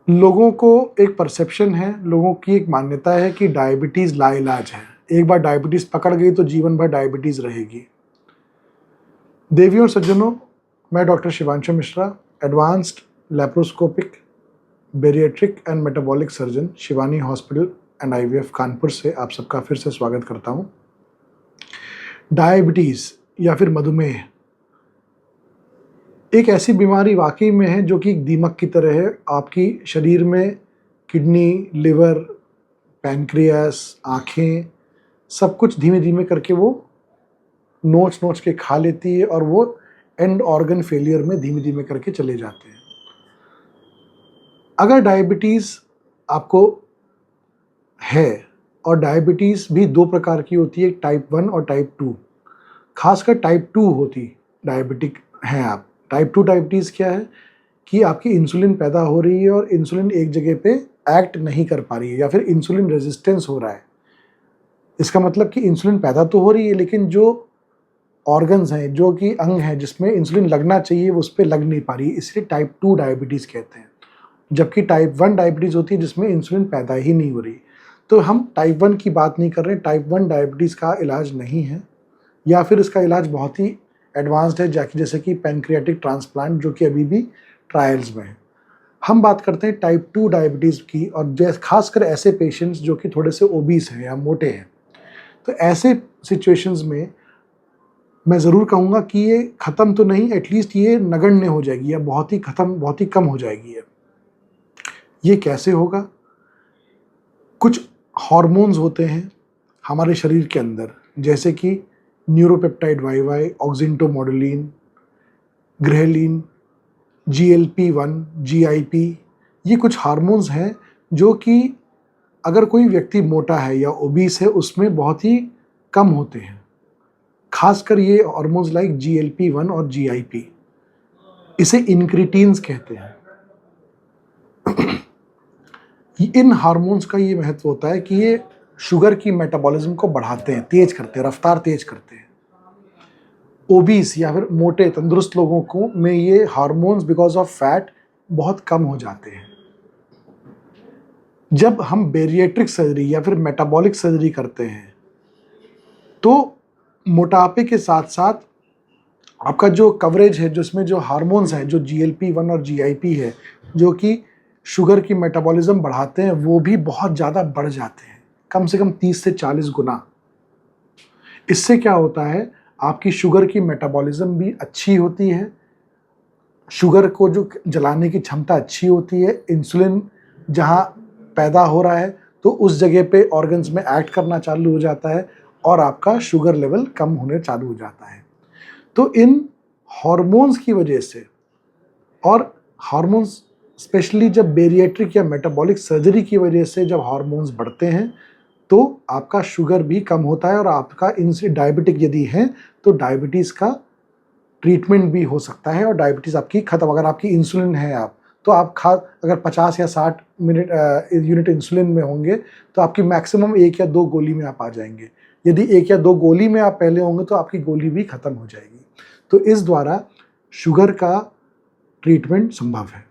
लोगों को एक परसेप्शन है, लोगों की एक मान्यता है कि डायबिटीज़ लाइलाज है। एक बार डायबिटीज़ पकड़ गई तो जीवन भर डायबिटीज़ रहेगी। देवियों और सज्जनों, मैं doctor Shivanshu Mishra, advanced laparoscopic bariatric and metabolic surgeon, Shivani hospital and IVF Kanpur से आप सबका फिर से स्वागत करता हूँ। डायबिटीज़ या फिर मधुमेह एक ऐसी बीमारी वाकई में है जो कि एक दीमक की तरह है। आपकी शरीर में किडनी, लिवर, पैनक्रियास, आँखें, सब कुछ धीमे-धीमे करके वो नोच-नोच के खा लेती है और वो एंड ऑर्गन फेलियर में धीमे-धीमे करके चले जाते हैं। अगर डायबिटीज़ आपको है, और डायबिटीज़ भी 2 प्रकार की होती है, टाइप 1 और टाइप 2। खासकर टाइप 2 होती डायबिटिक हैं आप। टाइप 2 डायबिटीज़ क्या है कि आपकी इंसुलिन पैदा हो रही है और इंसुलिन एक जगह पे एक्ट नहीं कर पा रही है या फिर इंसुलिन रेजिस्टेंस हो रहा है। इसका मतलब कि इंसुलिन पैदा तो हो रही है लेकिन जो ऑर्गन्स हैं, जो कि अंग हैं जिसमें इंसुलिन लगना चाहिए वो उस पे लग नहीं पा रही है, इसलिए टाइप 2 डायबिटीज़ कहते हैं। जबकि टाइप 1 डायबिटीज़ होती है जिसमें इंसुलिन पैदा ही नहीं हो रही। तो हम टाइप 1 की बात नहीं कर रहे हैं, टाइप 1 डायबिटीज़ का इलाज नहीं है या फिर इसका इलाज बहुत ही एडवांस्ड है जैसे कि पैनक्रियाटिक ट्रांसप्लांट, जो कि अभी भी ट्रायल्स में है। हम बात करते हैं टाइप 2 डायबिटीज़ की, और खासकर ऐसे पेशेंट्स जो कि थोड़े से ओबीस हैं या मोटे हैं। तो ऐसे सिचुएशंस में मैं ज़रूर कहूँगा कि ये ख़त्म तो नहीं, एटलीस्ट ये नगण्य हो जाएगी या बहुत ही कम हो जाएगी। ये कैसे होगा? कुछ हार्मोन्स होते हैं हमारे शरीर के अंदर, जैसे कि neuropeptide Y, oxyntomodulin, ghrelin, GLP-1, GIP। ये कुछ हार्मोन्स हैं जो कि अगर कोई व्यक्ति मोटा है या ओबीस है उसमें बहुत ही कम होते हैं। खासकर ये हार्मोन्स लाइक GLP-1 और GIP, इसे इंक्रीटीन्स कहते हैं। इन हार्मोन्स का ये महत्व होता है कि ये शुगर की मेटाबॉलिज्म को बढ़ाते हैं, तेज करते हैं, रफ्तार तेज करते हैं। ओबीस या फिर मोटे तंदुरुस्त लोगों को में ये हार्मोन्स बिकॉज ऑफ फैट बहुत कम हो जाते हैं। जब हम बेरिएट्रिक सर्जरी या फिर मेटाबॉलिक सर्जरी करते हैं तो मोटापे के साथ साथ आपका जो कवरेज है, जिसमें जो हार्मोन्स हैं, जो GLP-1 और GIP है, जो कि शुगर की मेटाबॉलिज्म बढ़ाते हैं, वो भी बहुत ज़्यादा बढ़ जाते हैं, कम से कम 30 से 40 गुना। इससे क्या होता है, आपकी शुगर की मेटाबॉलिज्म भी अच्छी होती है, शुगर को जो जलाने की क्षमता अच्छी होती है, इंसुलिन जहाँ पैदा हो रहा है तो उस जगह पे ऑर्गन्स में एक्ट करना चालू हो जाता है और आपका शुगर लेवल कम होने चालू हो जाता है। तो इन हार्मोन्स की वजह से, और हार्मोन्स स्पेशली जब बेरिएट्रिक या मेटाबॉलिक सर्जरी की वजह से जब हार्मोन्स बढ़ते हैं तो आपका शुगर भी कम होता है और आपका इनसे डायबिटिक यदि है तो डायबिटीज़ का ट्रीटमेंट भी हो सकता है और डायबिटीज़ आपकी खत्म। अगर आपकी इंसुलिन है आप तो आप अगर 50 या 60 यूनिट इंसुलिन में होंगे तो आपकी मैक्सिमम 1 या 2 गोली में आप आ जाएंगे। यदि 1 या 2 गोली में आप पहले होंगे तो आपकी गोली भी खत्म हो जाएगी। तो इस द्वारा शुगर का ट्रीटमेंट संभव है।